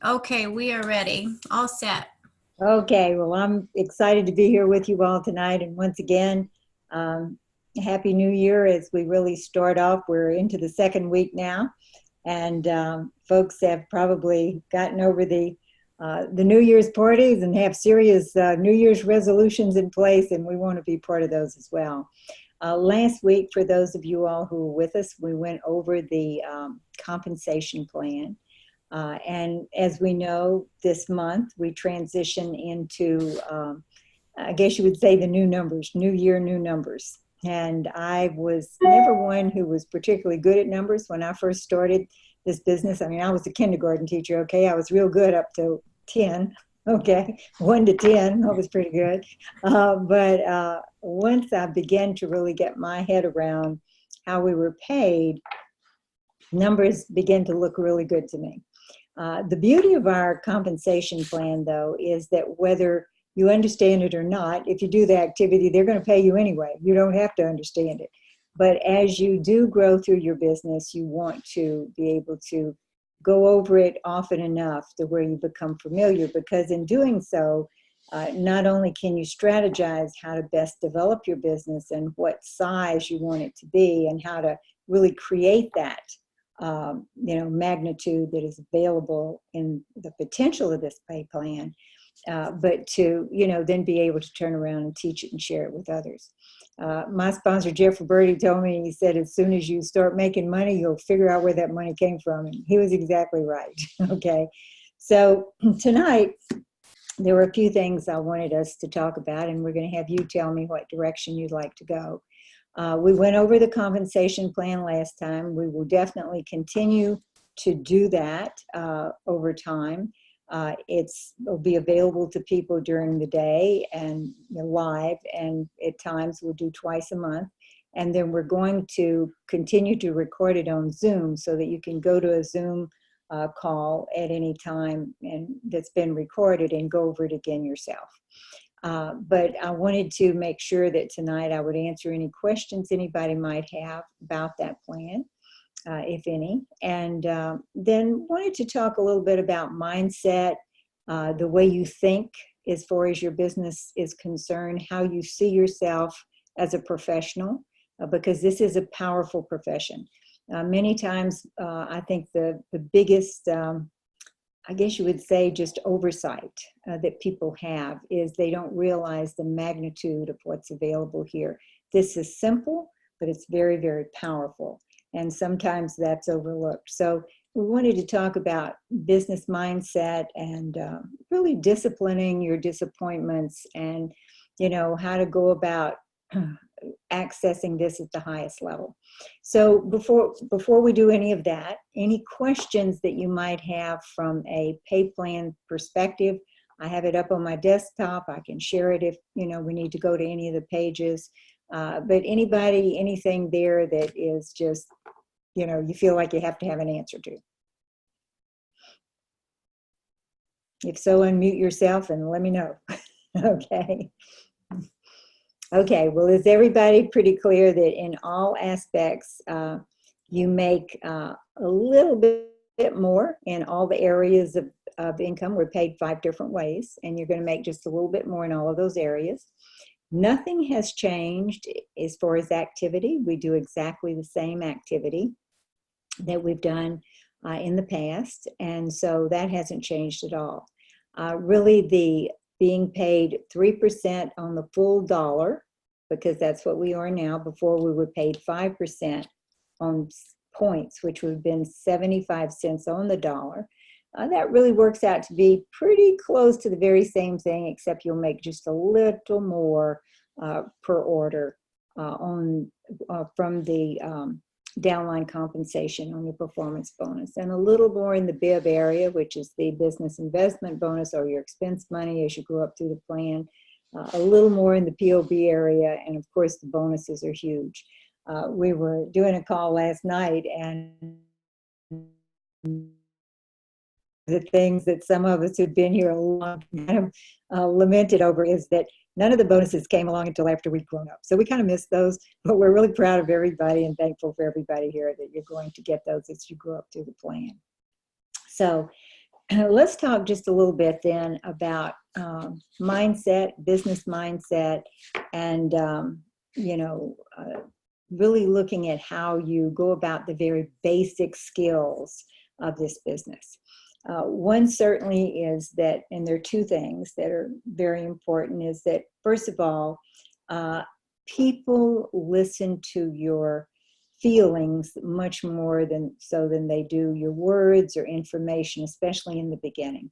Okay, we are ready. All set. Okay, well, I'm excited to be here with you all tonight. And once again, um, Happy New Year as we really start off. We're into the second week now, and folks have probably gotten over the New Year's parties and have serious New Year's resolutions in place, and we want to be part of those as well. Last week, for those of you all who were with us, we went over the compensation plan. And as we know, this month we transition into, I guess you would say, the new numbers, new year, new numbers. And I was never one who was particularly good at numbers when I first started this business. I mean, I was a kindergarten teacher, okay? I was real good up to 10, okay? 1 to 10, I was pretty good. But once I began to really get my head around how we were paid, numbers began to look really good to me. The beauty of our compensation plan, though, is that whether you understand it or not, if you do the activity, they're going to pay you anyway. You don't have to understand it. But as you do grow through your business, you want to be able to go over it often enough to where you become familiar, because in doing so, not only can you strategize how to best develop your business and what size you want it to be and how to really create that magnitude that is available in the potential of this pay plan, but to, then be able to turn around and teach it and share it with others. My sponsor, Jeff Roberti, told me, he said, as soon as you start making money, you'll figure out where that money came from. And he was exactly right. Okay. So tonight, there were a few things I wanted us to talk about, and we're going to have you tell me what direction you'd like to go. We went over the compensation plan last time. We will definitely continue to do that over time. It'll be available to people during the day and live, and at times we'll do twice a month. And then we're going to continue to record it on Zoom so that you can go to a Zoom call at any time and that's been recorded and go over it again yourself. But I wanted to make sure that tonight I would answer any questions anybody might have about that plan, if any. And then wanted to talk a little bit about mindset, the way you think as far as your business is concerned, how you see yourself as a professional, because this is a powerful profession. Many times, I think the biggest I guess you would say just oversight that people have is they don't realize the magnitude of what's available here. This is simple, but it's very, very powerful. And sometimes that's overlooked. So we wanted to talk about business mindset and really disciplining your disappointments and, how to go about accessing this at the highest level. So before we do any of that, any questions that you might have from a pay plan perspective, I have it up on my desktop. I can share it if we need to go to any of the pages. But anybody, anything there that is just you feel like you have to have an answer to. If so, unmute yourself and let me know. Okay. Okay, well, is everybody pretty clear that in all aspects, you make a little bit more in all the areas of income? We're paid 5 different ways, and you're going to make just a little bit more in all of those areas. Nothing has changed as far as activity. We do exactly the same activity that we've done in the past, and so that hasn't changed at all. Really, the being paid 3% on the full dollar, because that's what we are now. Before, we were paid 5% on points, which would have been 75 cents on the dollar. That really works out to be pretty close to the very same thing, except you'll make just a little more per order from the downline compensation on your performance bonus, and a little more in the BIB area, which is the business investment bonus or your expense money as you grow up through the plan, a little more in the POB area, and of course the bonuses are huge. We were doing a call last night, and the things that some of us who've been here a long time lamented over is that none of the bonuses came along until after we'd grown up. So we kind of missed those, but we're really proud of everybody and thankful for everybody here that you're going to get those as you grow up through the plan. So let's talk just a little bit then about mindset, business mindset, and you know, really looking at how you go about the very basic skills of this business. One certainly is that, and there are two things that are very important, is that first of all, people listen to your feelings much more than they do your words or information, especially in the beginning.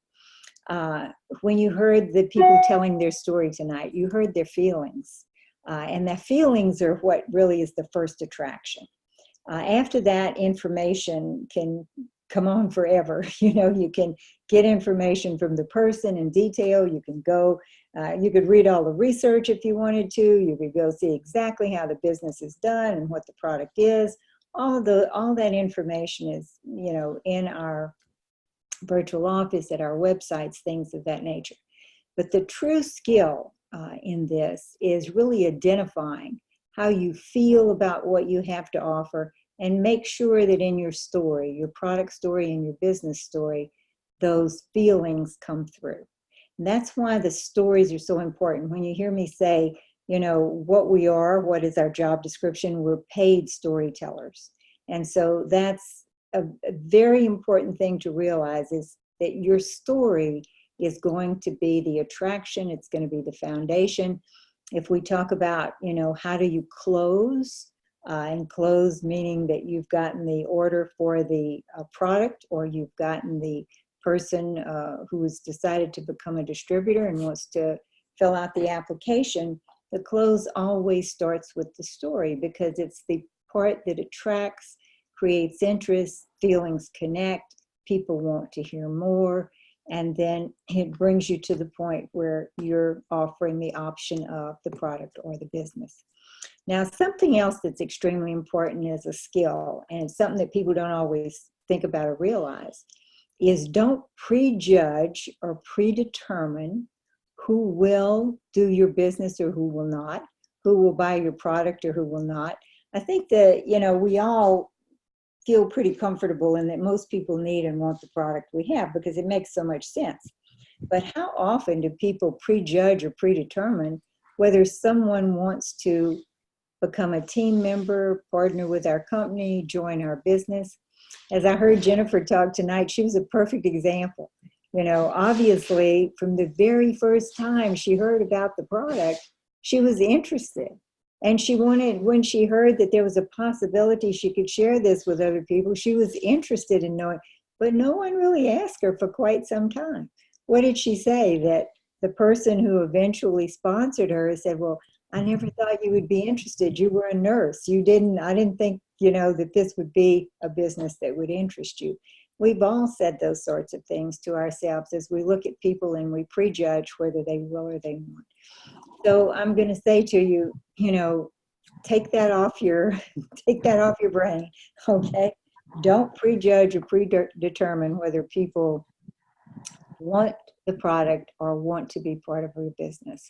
When you heard the people telling their story tonight, you heard their feelings. And the feelings are what really is the first attraction. After that, information can come on forever. You know, you can get information from the person in detail. You can go, you could read all the research if you wanted to. You could go see exactly how the business is done and what the product is. All that information is, you know, in our virtual office, at our websites, things of that nature. But the true skill in this is really identifying how you feel about what you have to offer, and make sure that in your story, your product story and your business story, those feelings come through. And that's why the stories are so important. When you hear me say, you know, what we are, what is our job description, we're paid storytellers. And so that's a very important thing to realize, is that your story is going to be the attraction. It's going to be the foundation. If we talk about, you know, how do you close, and close meaning that you've gotten the order for the product, or you've gotten the person who has decided to become a distributor and wants to fill out the application, the close always starts with the story, because it's the part that attracts, creates interest, feelings connect, people want to hear more, and then it brings you to the point where you're offering the option of the product or the business. Now, something else that's extremely important is a skill, and it's something that people don't always think about or realize, is don't prejudge or predetermine who will do your business or who will not, who will buy your product or who will not. I think that, you know, we all feel pretty comfortable in that most people need and want the product we have because it makes so much sense. But how often do people prejudge or predetermine whether someone wants to become a team member, partner with our company, join our business? As I heard Jennifer talk tonight, she was a perfect example. You know, obviously, from the very first time she heard about the product, she was interested. And she wanted, when she heard that there was a possibility she could share this with other people, she was interested in knowing, but no one really asked her for quite some time. What did she say? That the person who eventually sponsored her said, well, I never thought you would be interested. You were a nurse. I didn't think, you know, that this would be a business that would interest you. We've all said those sorts of things to ourselves as we look at people and we prejudge whether they will or they won't. So I'm going to say to you, you know, take that off your brain, okay? Don't prejudge or predetermine whether people want the product or want to be part of your business.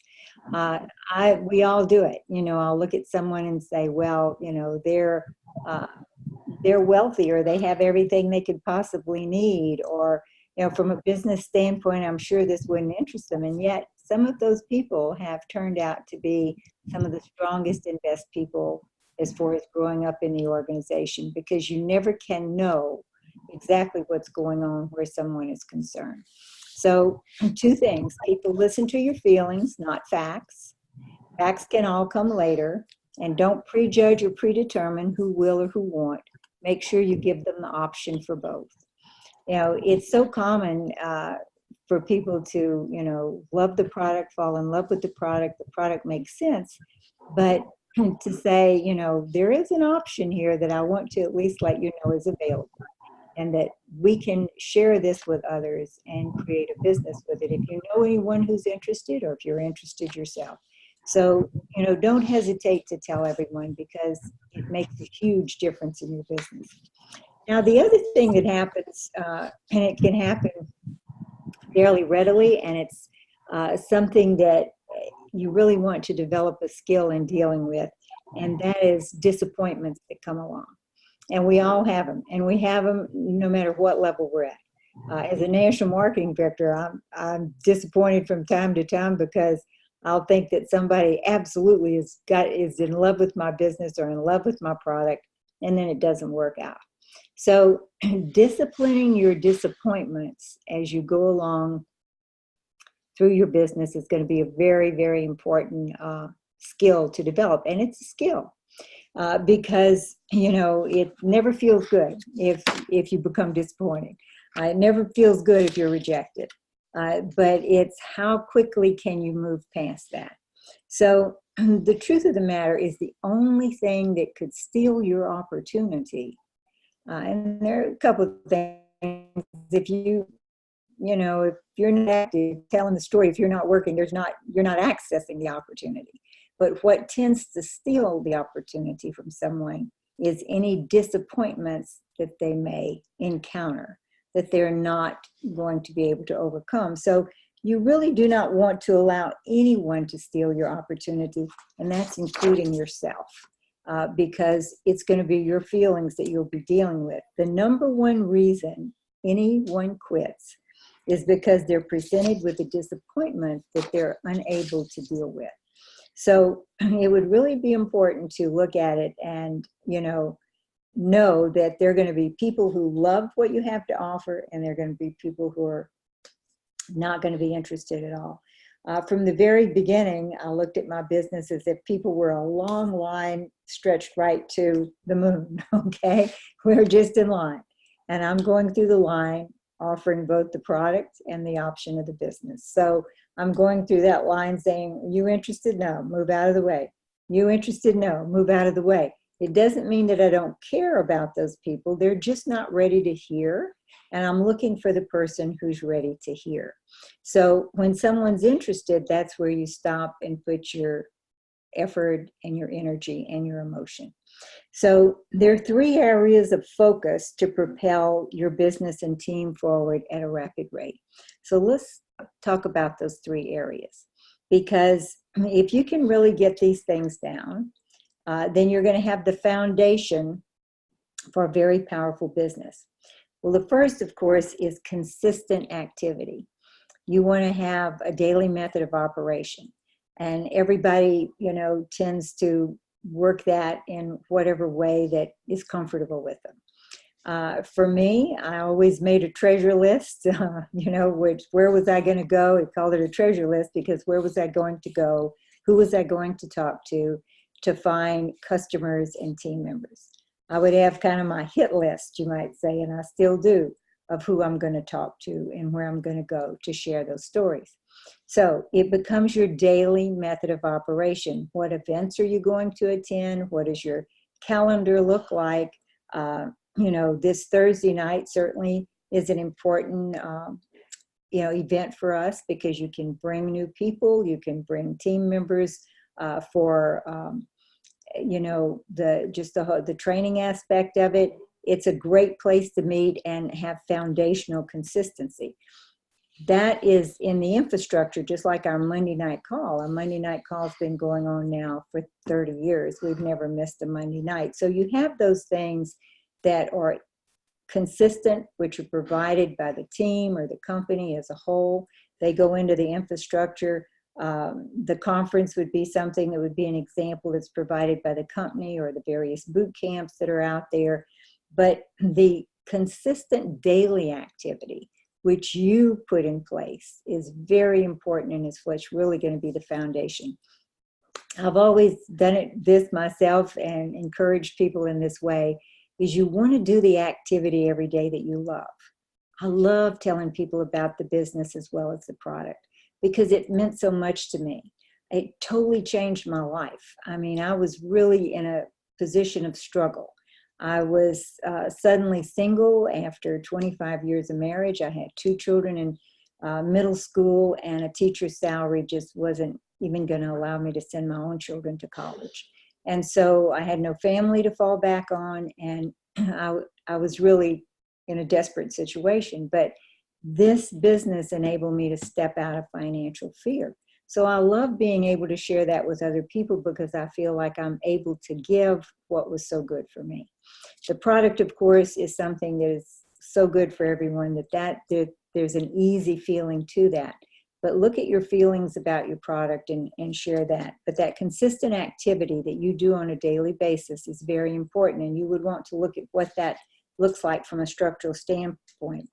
We all do it. You know, I'll look at someone and say, well, you know, they're wealthy, or they have everything they could possibly need, or, you know, from a business standpoint, I'm sure this wouldn't interest them. And yet some of those people have turned out to be some of the strongest and best people as far as growing up in the organization, because you never can know exactly what's going on where someone is concerned. So two things: people listen to your feelings, not facts. Facts can all come later. And don't prejudge or predetermine who will or who won't. Make sure you give them the option for both. You know, it's so common for people to, you know, love the product, fall in love with the product makes sense. But to say, you know, there is an option here that I want to at least let you know is available, and that we can share this with others and create a business with it if you know anyone who's interested, or if you're interested yourself. So, you know, don't hesitate to tell everyone, because it makes a huge difference in your business. Now, the other thing that happens, and it can happen fairly readily, and it's something that you really want to develop a skill in dealing with, and that is disappointments that come along. And we all have them, and we have them no matter what level we're at. As a national marketing director, I'm disappointed from time to time because I'll think that somebody absolutely is in love with my business or in love with my product, and then it doesn't work out. So disciplining your disappointments as you go along through your business is going to be a very, very important skill to develop. And it's a skill because, it never feels good if you become disappointed. It never feels good if you're rejected. But it's how quickly can you move past that? So the truth of the matter is the only thing that could steal your opportunity, and there are a couple of things, if you're not active, telling the story, if you're not working, you're not accessing the opportunity. But what tends to steal the opportunity from someone is any disappointments that they may encounter that they're not going to be able to overcome. So you really do not want to allow anyone to steal your opportunity, and that's including yourself, because it's going to be your feelings that you'll be dealing with. The number one reason anyone quits is because they're presented with a disappointment that they're unable to deal with. So it would really be important to look at it and, know that there are going to be people who love what you have to offer, and there are going to be people who are not going to be interested at all. From the very beginning, I looked at my business as if people were a long line stretched right to the moon, okay? We're just in line. And I'm going through the line offering both the product and the option of the business. So I'm going through that line saying, you interested? No, move out of the way. You interested? No, move out of the way. It doesn't mean that I don't care about those people. They're just not ready to hear. And I'm looking for the person who's ready to hear. So when someone's interested, that's where you stop and put your effort and your energy and your emotion. So there are 3 areas of focus to propel your business and team forward at a rapid rate. So let's talk about those 3 areas, because if you can really get these things down, then you're going to have the foundation for a very powerful business. Well, the first, of course, is consistent activity. You want to have a daily method of operation, and everybody, tends to work that in whatever way that is comfortable with them. For me, I always made a treasure list, where was I going to go? I called it a treasure list because where was I going to go? Who was I going to talk to find customers and team members? I would have kind of my hit list, you might say, and I still do, of who I'm going to talk to and where I'm going to go to share those stories. So it becomes your daily method of operation. What events are you going to attend? What does your calendar look like? This Thursday night certainly is an important, event for us because you can bring new people, you can bring team members for the training aspect of it. It's a great place to meet and have foundational consistency. That is in the infrastructure, just like our Monday night call. Our Monday night call has been going on now for 30 years. We've never missed a Monday night. So you have those things that are consistent, which are provided by the team or the company as a whole. They go into the infrastructure. The conference would be something that would be an example that's provided by the company or the various boot camps that are out there. But the consistent daily activity, which you put in place, is very important, and is what's really going to be the foundation. I've always done this myself and encouraged people in this way, is you want to do the activity every day that you love. I love telling people about the business as well as the product because it meant so much to me. It totally changed my life. I mean, I was really in a position of struggle. I was suddenly single after 25 years of marriage. I had 2 children in middle school, and a teacher's salary just wasn't even going to allow me to send my own children to college. And so I had no family to fall back on, and I was really in a desperate situation. But this business enabled me to step out of financial fear. So I love being able to share that with other people because I feel like I'm able to give what was so good for me. The product, of course, is something that is so good for everyone that there's an easy feeling to that. But look at your feelings about your product and share that. But that consistent activity that you do on a daily basis is very important, and you would want to look at what that looks like from a structural standpoint.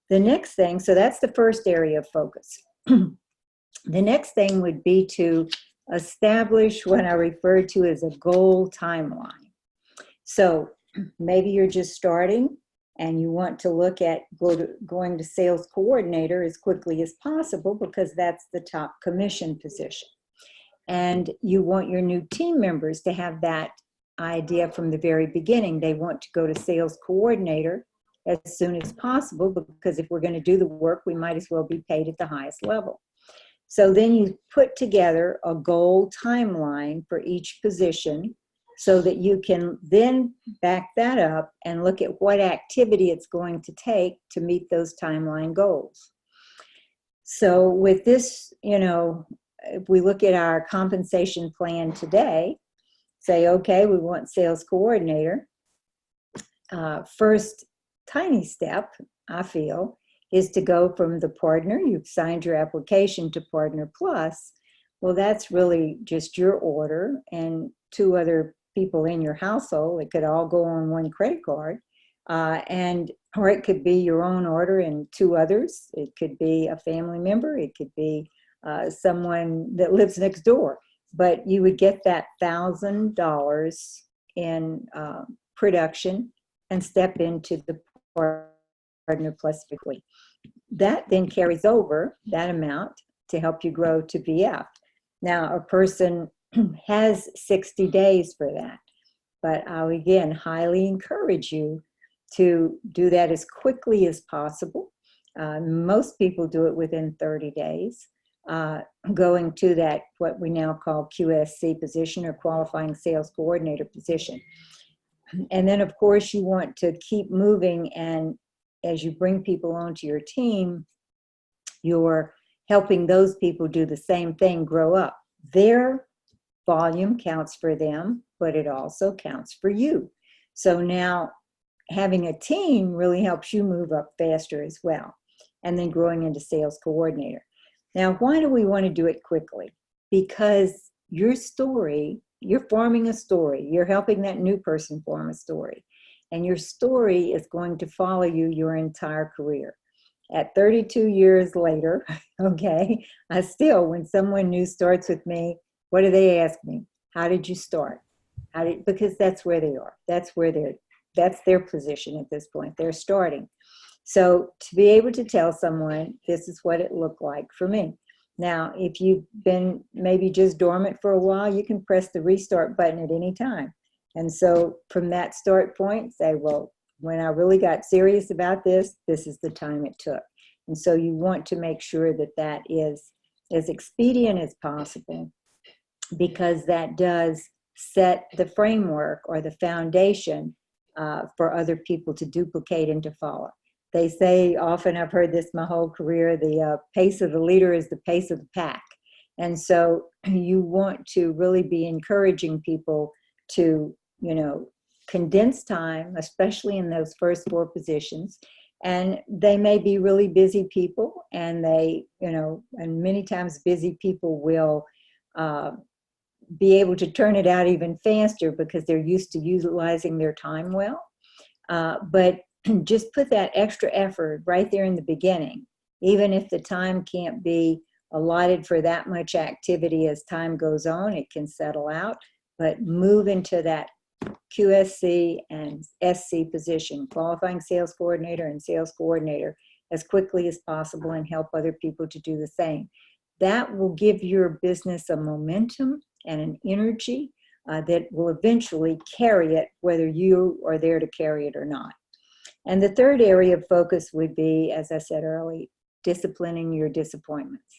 The next thing, so that's the first area of focus. The next thing would be to establish what I refer to as a goal timeline. So maybe you're just starting and you want to look at going to sales coordinator as quickly as possible because that's the top commission position. And you want your new team members to have that idea from the very beginning. They want to go to sales coordinator as soon as possible because if we're going to do the work, we might as well be paid at the highest level. So then you put together a goal timeline for each position so that you can then back that up and look at what activity it's going to take to meet those timeline goals. So with this, if we look at our compensation plan today, say, okay, we want sales coordinator. First tiny step, I feel, is to go from the partner, you've signed your application, to partner plus. Well, that's really just your order and 2 other people in your household. It could all go on one credit card. Or it could be your own order and 2 others. It could be a family member. It could be someone that lives next door. But you would get that $1,000 in production and step into the partner plus quickly. That then carries over that amount to help you grow to VF. Now, a person has 60 days for that, but I'll again highly encourage you to do that as quickly as possible. Most people do it within 30 days, going to that, what we now call QSC position, or qualifying sales coordinator position. And then, of course, you want to keep moving, and as you bring people onto your team, you're helping those people do the same thing, grow up. Their volume counts for them, but it also counts for you. So now having a team really helps you move up faster as well, and then growing into sales coordinator. Now, why do we want to do it quickly? Because your story, you're forming a story. You're helping that new person form a story. And your story is going to follow you your entire career. At 32 years later, okay, I still, when someone new starts with me, what do they ask me? How did you start? Because that's where they are. That's their position at this point. They're starting. So to be able to tell someone, this is what it looked like for me. Now, if you've been maybe just dormant for a while, you can press the restart button at any time. And so from that start point, say, well, when I really got serious about this, this is the time it took. And so you want to make sure that that is as expedient as possible, because that does set the framework or the foundation for other people to duplicate and to follow. They say, often I've heard this my whole career, the pace of the leader is the pace of the pack. And so you want to really be encouraging people to, condense time, especially in those first 4 positions. And they may be really busy people, and they, and many times busy people will be able to turn it out even faster because they're used to utilizing their time well. But just put that extra effort right there in the beginning. Even if the time can't be allotted for that much activity, as time goes on, it can settle out. But move into that QSC and SC position, qualifying sales coordinator and sales coordinator, as quickly as possible, and help other people to do the same. That will give your business a momentum and an energy that will eventually carry it, whether you are there to carry it or not. And the third area of focus would be, as I said earlier, disciplining your disappointments.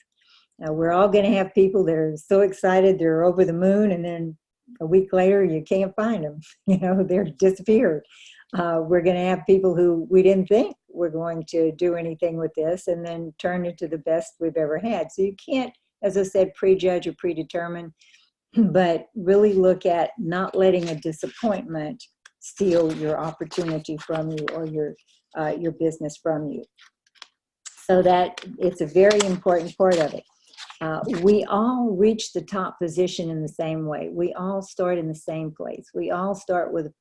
Now, we're all going to have people that are so excited they're over the moon, and then a week later you can't find them. They're disappeared. We're going to have people who we didn't think were going to do anything with this, and then turn into the best we've ever had. So you can't, as I said, prejudge or predetermine, but really look at not letting a disappointment steal your opportunity from you, or your your business from you. So that it's a very important part of it. We all reach the top position in the same way. We all start in the same place. We all start with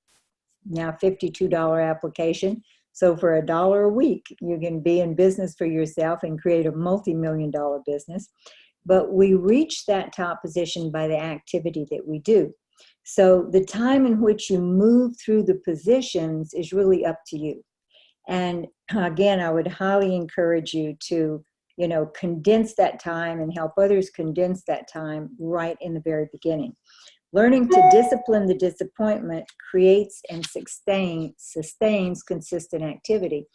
now $52 application. So for $1 a week, you can be in business for yourself and create a multi-million-dollar business. But we reach that top position by the activity that we do. So the time in which you move through the positions is really up to you. And again, I would highly encourage you to, condense that time and help others condense that time right in the very beginning. Learning to discipline the disappointment creates and sustains consistent activity.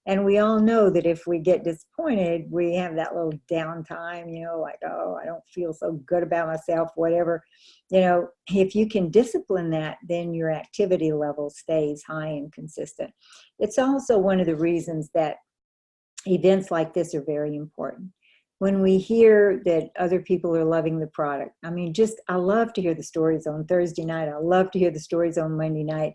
And we all know that if we get disappointed, we have that little downtime, like, oh, I don't feel so good about myself, whatever. If you can discipline that, then your activity level stays high and consistent. It's also one of the reasons that events like this are very important. When we hear that other people are loving the product, I love to hear the stories on Thursday night. I love to hear the stories on Monday night,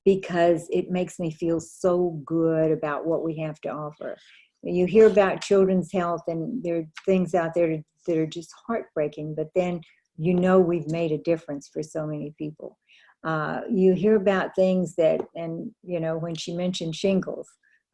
because it makes me feel so good about what we have to offer. You hear about children's health, and there are things out there that are just heartbreaking, but then we've made a difference for so many people. You hear about things that, and when she mentioned shingles,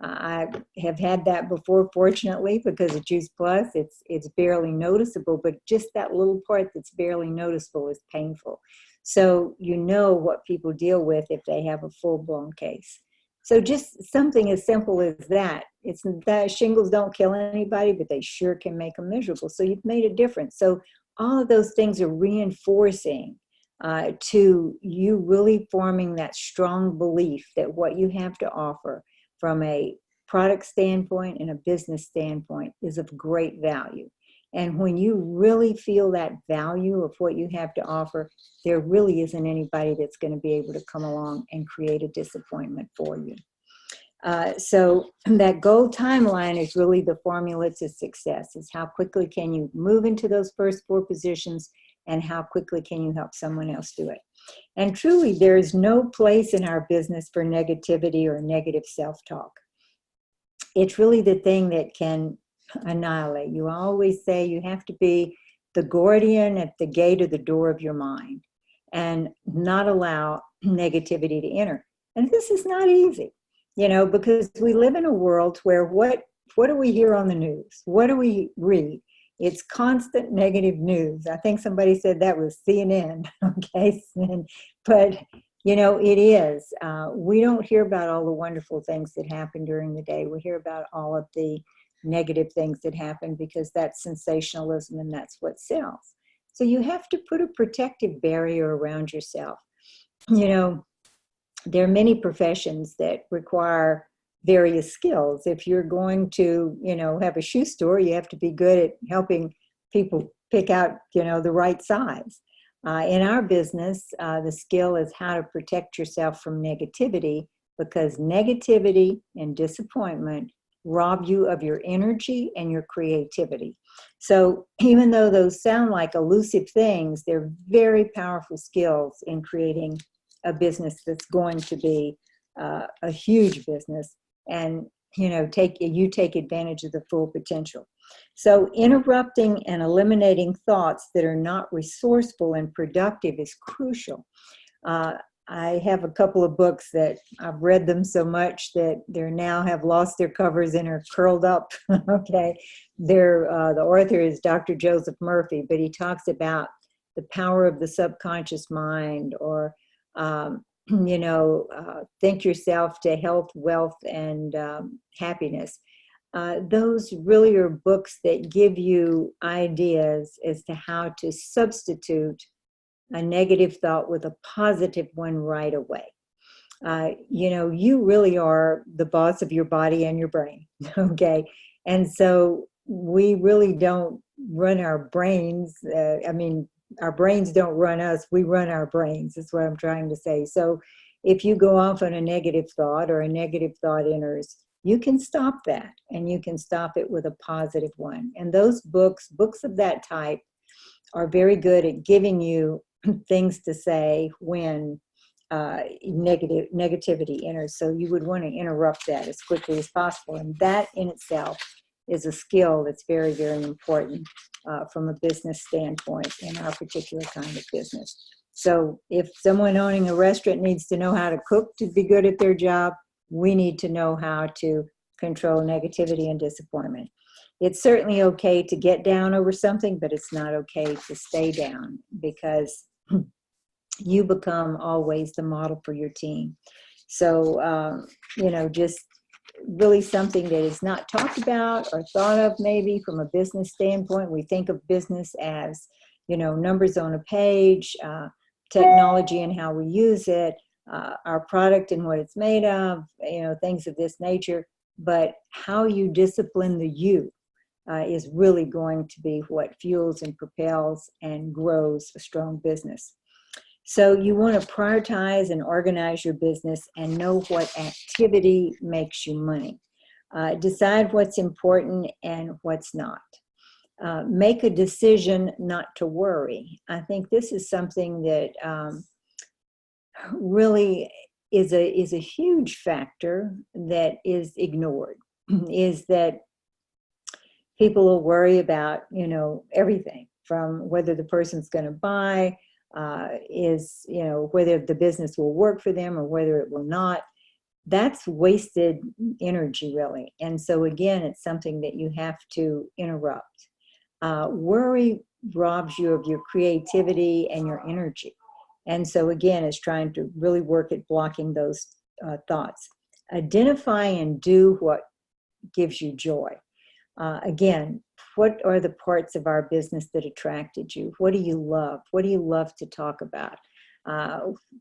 I have had that before, fortunately, because of Juice Plus. It's barely noticeable, but just that little part that's barely noticeable is painful. So what people deal with if they have a full-blown case. So just something as simple as that. It's that shingles don't kill anybody, but they sure can make them miserable. So you've made a difference. So all of those things are reinforcing to you really forming that strong belief that what you have to offer from a product standpoint and a business standpoint is of great value. And when you really feel that value of what you have to offer, there really isn't anybody that's going to be able to come along and create a disappointment for you. So that goal timeline is really the formula to success. Is how quickly can you move into those first 4 positions, and how quickly can you help someone else do it. And truly, there is no place in our business for negativity or negative self-talk. It's really the thing that can annihilate. You always say you have to be the guardian at the gate or the door of your mind and not allow negativity to enter. And this is not easy, because we live in a world where what do we hear on the news? What do we read? It's constant negative news. I think somebody said that was CNN, okay? But, it is. We don't hear about all the wonderful things that happen during the day. We hear about all of the negative things that happen because that's sensationalism and that's what sells. So you have to put a protective barrier around yourself. There are many professions that require various skills. If you're going to, have a shoe store, you have to be good at helping people pick out, the right size. In our business, the skill is how to protect yourself from negativity, because negativity and disappointment rob you of your energy and your creativity. So even though those sound like elusive things, they're very powerful skills in creating a business that's going to be a huge business, and take advantage of the full potential. So interrupting and eliminating thoughts that are not resourceful and productive is crucial. I have a couple of books that I've read them so much that they now have lost their covers and are curled up. Okay, the author is Dr. Joseph Murphy, but he talks about the power of the subconscious mind, or think yourself to health, wealth, and happiness. Those really are books that give you ideas as to how to substitute a negative thought with a positive one right away. You really are the boss of your body and your brain, okay? And so we really don't run our brains. Our brains don't run us, we run our brains, is what I'm trying to say. So if you go off on a negative thought, or a negative thought enters, you can stop that, and you can stop it with a positive one. And those books of that type, are very good at giving you things to say when negativity enters. So you would want to interrupt that as quickly as possible. And that in itself is a skill that's very, very important from a business standpoint in our particular kind of business. So if someone owning a restaurant needs to know how to cook to be good at their job, we need to know how to control negativity and disappointment. It's certainly okay to get down over something, but it's not okay to stay down, because you become always the model for your team. So, just really something that is not talked about or thought of maybe from a business standpoint. We think of business as, numbers on a page, technology and how we use it, our product and what it's made of, things of this nature. But how you discipline the you is really going to be what fuels and propels and grows a strong business. So you want to prioritize and organize your business and know what activity makes you money. Decide what's important and what's not. Make a decision not to worry. I think this is something that really is a huge factor that is ignored, is that people will worry about, everything from whether the person's going to buy, whether the business will work for them or whether it will not. That's wasted energy, really. And so again, it's something that you have to interrupt. Worry robs you of your creativity and your energy. And so again, it's trying to really work at blocking those thoughts. Identify and do what gives you joy. Again, what are the parts of our business that attracted you? What do you love? What do you love to talk about?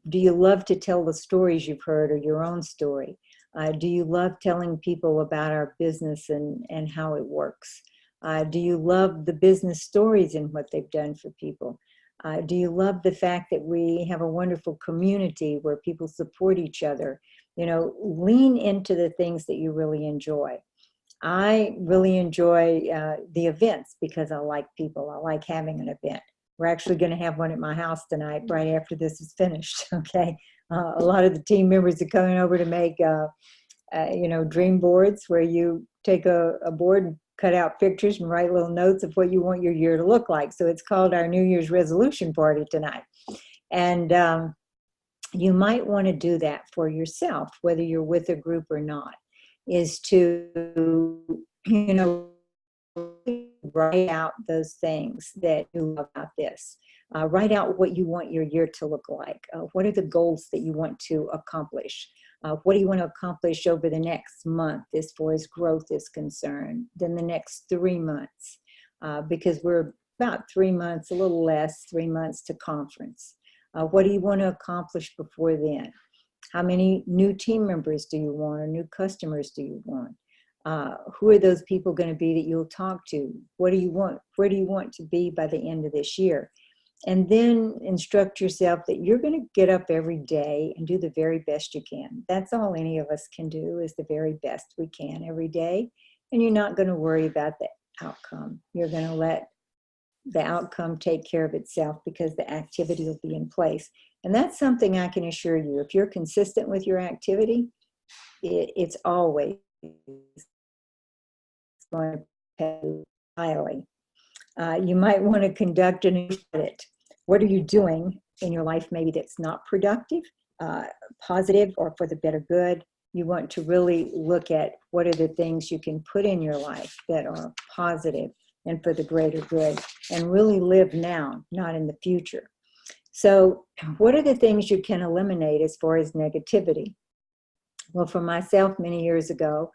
Do you love to tell the stories you've heard or your own story? Do you love telling people about our business and how it works? Do you love the business stories and what they've done for people? Do you love the fact that we have a wonderful community where people support each other? Lean into the things that you really enjoy. I really enjoy the events because I like people. I like having an event. We're actually going to have one at my house tonight, right after this is finished. Okay, a lot of the team members are coming over to make, dream boards where you take a board and cut out pictures and write little notes of what you want your year to look like. So it's called our New Year's resolution party tonight, and you might want to do that for yourself, whether you're with a group or not. Is to, write out those things that you love about this. Write out what you want your year to look like. What are the goals that you want to accomplish? What do you want to accomplish over the next month as far as growth is concerned? Then the next 3 months, because we're about 3 months, a little less, 3 months to conference. What do you want to accomplish before then? How many new team members do you want, or new customers do you want? Who are those people going to be that you'll talk to? What do you want? Where do you want to be by the end of this year? And then instruct yourself that you're going to get up every day and do the very best you can. That's all any of us can do, is the very best we can every day. And you're not going to worry about the outcome. You're going to let the outcome take care of itself, because the activity will be in place. And that's something I can assure you. If you're consistent with your activity, it's always going to pay you highly. You might want to conduct an audit. What are you doing in your life maybe that's not productive, positive, or for the better good? You want to really look at what are the things you can put in your life that are positive and for the greater good, and really live now, not in the future. So what are the things you can eliminate as far as negativity? Well, for myself, many years ago,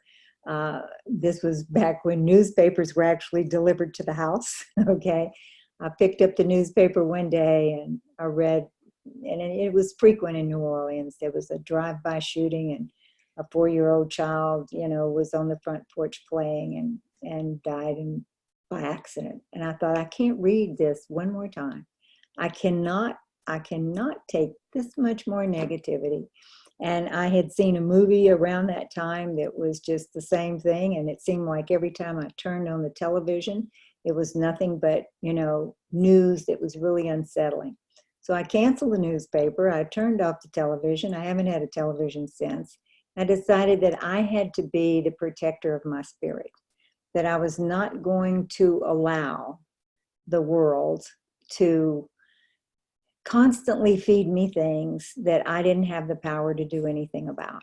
this was back when newspapers were actually delivered to the house, okay? I picked up the newspaper one day and I read, and it was frequent in New Orleans. There was a drive-by shooting, and a 4-year-old child, was on the front porch playing and died by accident. And I thought, I can't read this one more time. I cannot take this much more negativity. And I had seen a movie around that time that was just the same thing. And it seemed like every time I turned on the television, it was nothing but, news that was really unsettling. So I canceled the newspaper. I turned off the television. I haven't had a television since. I decided that I had to be the protector of my spirit, that I was not going to allow the world to constantly feed me things that I didn't have the power to do anything about.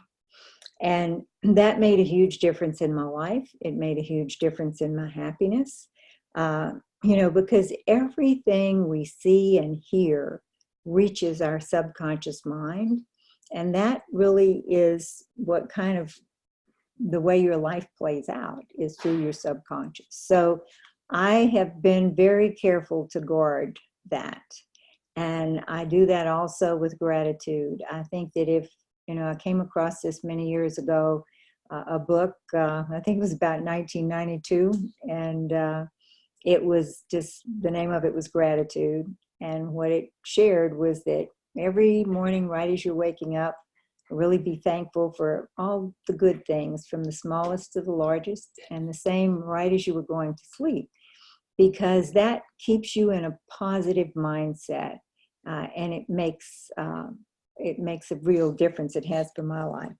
And that made a huge difference in my life. It made a huge difference in my happiness, because everything we see and hear reaches our subconscious mind. And that really is what kind of the way your life plays out is through your subconscious. So I have been very careful to guard that. And I do that also with gratitude. I think that if, I came across this many years ago, a book, I think it was about 1992, and it was just, the name of it was Gratitude. And what it shared was that every morning, right as you're waking up, really be thankful for all the good things, from the smallest to the largest, and the same right as you were going to sleep, because that keeps you in a positive mindset, and it makes a real difference. It has for my life.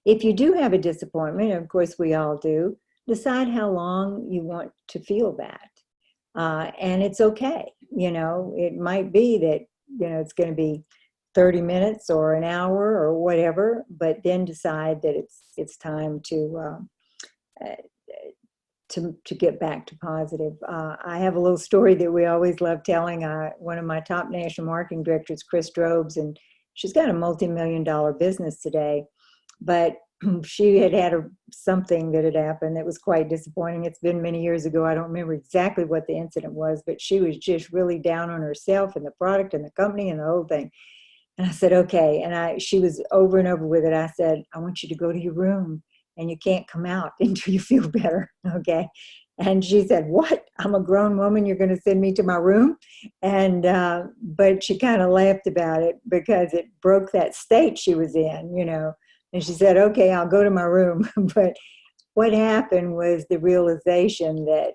If you do have a disappointment, and of course we all do, decide how long you want to feel that, and it's okay. It might be that it's going to be 30 minutes or an hour or whatever, but then decide that it's time to get back to positive. I have a little story that we always love telling. One of my top national marketing directors, Chris Drobes, and she's got a multi-million-dollar business today, but she had something that had happened that was quite disappointing. It's been many years ago. I don't remember exactly what the incident was, but she was just really down on herself and the product and the company and the whole thing. And I said, okay. And she was over and over with it. I said, I want you to go to your room, and you can't come out until you feel better. Okay. And she said, what? I'm a grown woman. You're going to send me to my room? And, but she kind of laughed about it because it broke that state she was in, and she said, okay, I'll go to my room. But what happened was the realization that,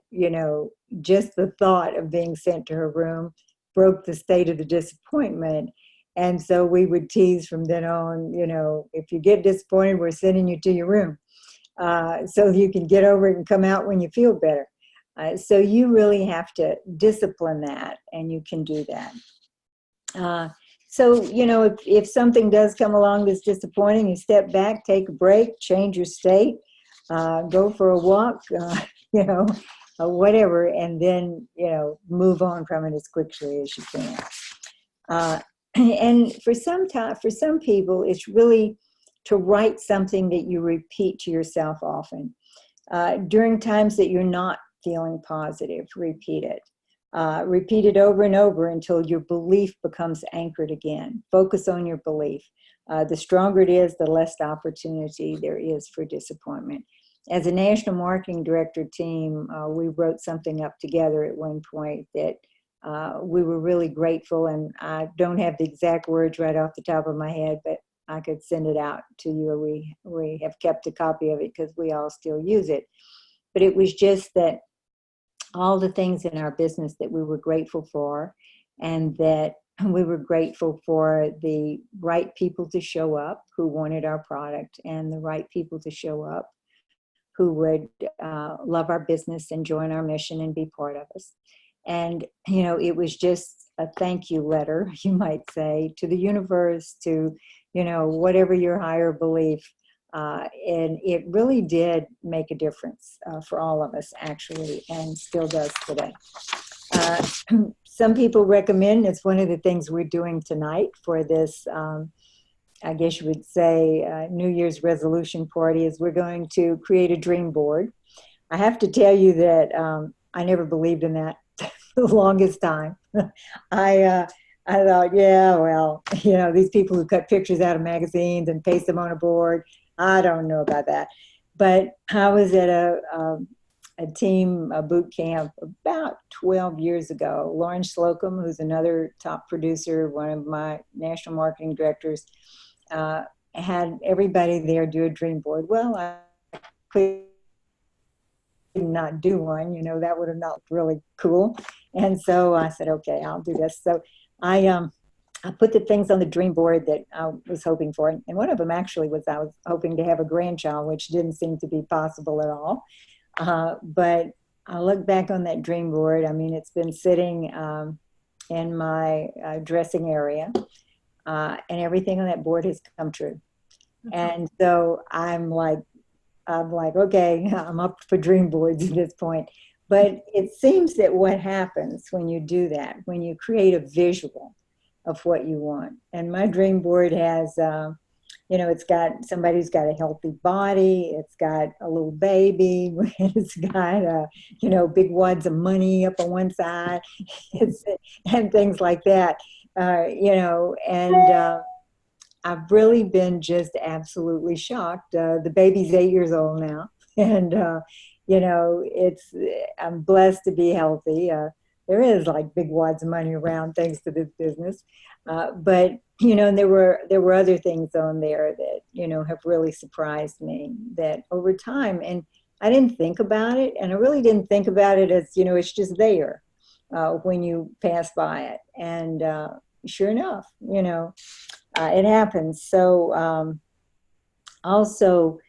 just the thought of being sent to her room broke the state of the disappointment. And so we would tease from then on, if you get disappointed, we're sending you to your room, so you can get over it and come out when you feel better. So you really have to discipline that, and you can do that. So, if something does come along that's disappointing, you step back, take a break, change your state, go for a walk, whatever, and then, move on from it as quickly as you can. And for some people, it's really to write something that you repeat to yourself often. During times that you're not feeling positive, repeat it. Repeat it over and over until your belief becomes anchored again. Focus on your belief. The stronger it is, the less opportunity there is for disappointment. As a national marketing director team, we wrote something up together at one point that we were really grateful, and I don't have the exact words right off the top of my head, but I could send it out to you. We have kept a copy of it because we all still use it. But it was just that all the things in our business that we were grateful for, and that we were grateful for the right people to show up who wanted our product, and the right people to show up who would love our business and join our mission and be part of us. And, it was just a thank you letter, you might say, to the universe, to, whatever your higher belief. And it really did make a difference for all of us, actually, and still does today. Some people recommend, it's one of the things we're doing tonight for this, I guess you would say, New Year's resolution party, is we're going to create a dream board. I have to tell you that I never believed in that the longest time. I thought, yeah, well, these people who cut pictures out of magazines and paste them on a board, I don't know about that. But I was at a team, a boot camp about 12 years ago. Lauren Slocum, who's another top producer, one of my national marketing directors, had everybody there do a dream board. Well, I could not do one, that would have not looked really cool. And so I said, okay, I'll do this. So I put the things on the dream board that I was hoping for. And one of them actually was I was hoping to have a grandchild, which didn't seem to be possible at all. But I look back on that dream board. I mean, it's been sitting in my dressing area, and everything on that board has come true. And so I'm like, okay, I'm up for dream boards at this point. But it seems that what happens when you do that, when you create a visual of what you want. And my dream board has, it's got somebody who's got a healthy body. It's got a little baby. It's got, big wads of money up on one side, and things like that, and I've really been just absolutely shocked. The baby's 8 years old now, and I'm blessed to be healthy. There is like big wads of money around thanks to this business, but and there were other things on there that have really surprised me that over time, and I didn't think about it, and I really didn't think about it as it's just there when you pass by it, and sure enough, it happens. So also,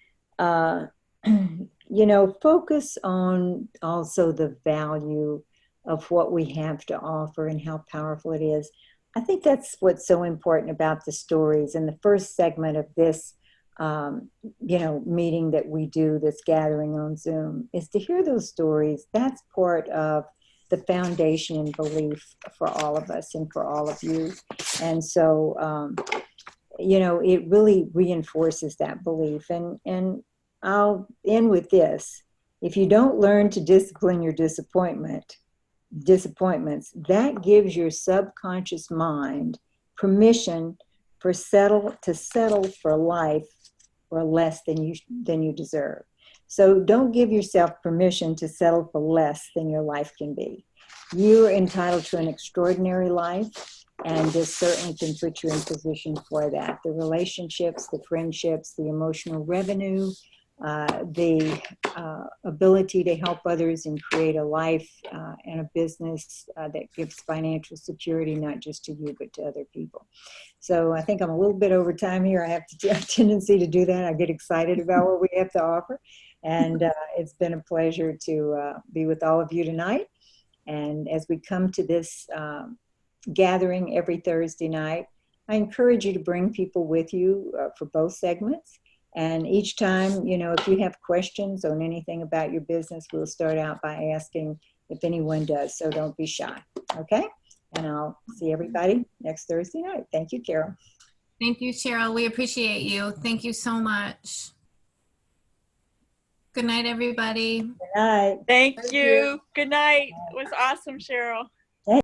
focus on also the value of what we have to offer and how powerful it is. I think that's what's so important about the stories. In the first segment of this, meeting that we do, this gathering on Zoom, is to hear those stories. That's part of the foundation and belief for all of us and for all of you. And so, it really reinforces that belief. And I'll end with this. If you don't learn to discipline your disappointments, that gives your subconscious mind permission to settle for life for less than you deserve. So don't give yourself permission to settle for less than your life can be. You are entitled to an extraordinary life, and this certainly can put you in position for that. The relationships, the friendships, the emotional revenue, the ability to help others and create a life and a business that gives financial security, not just to you, but to other people. So I think I'm a little bit over time here. I have a tendency to do that. I get excited about what we have to offer. And it's been a pleasure to be with all of you tonight. And as we come to this gathering every Thursday night, I encourage you to bring people with you for both segments. And each time, if you have questions on anything about your business, we'll start out by asking if anyone does. So don't be shy. Okay? And I'll see everybody next Thursday night. Thank you, Carol. Thank you, Cheryl. We appreciate you. Thank you so much. Good night, everybody. Good night. Thank you. Good night. It was awesome, Cheryl.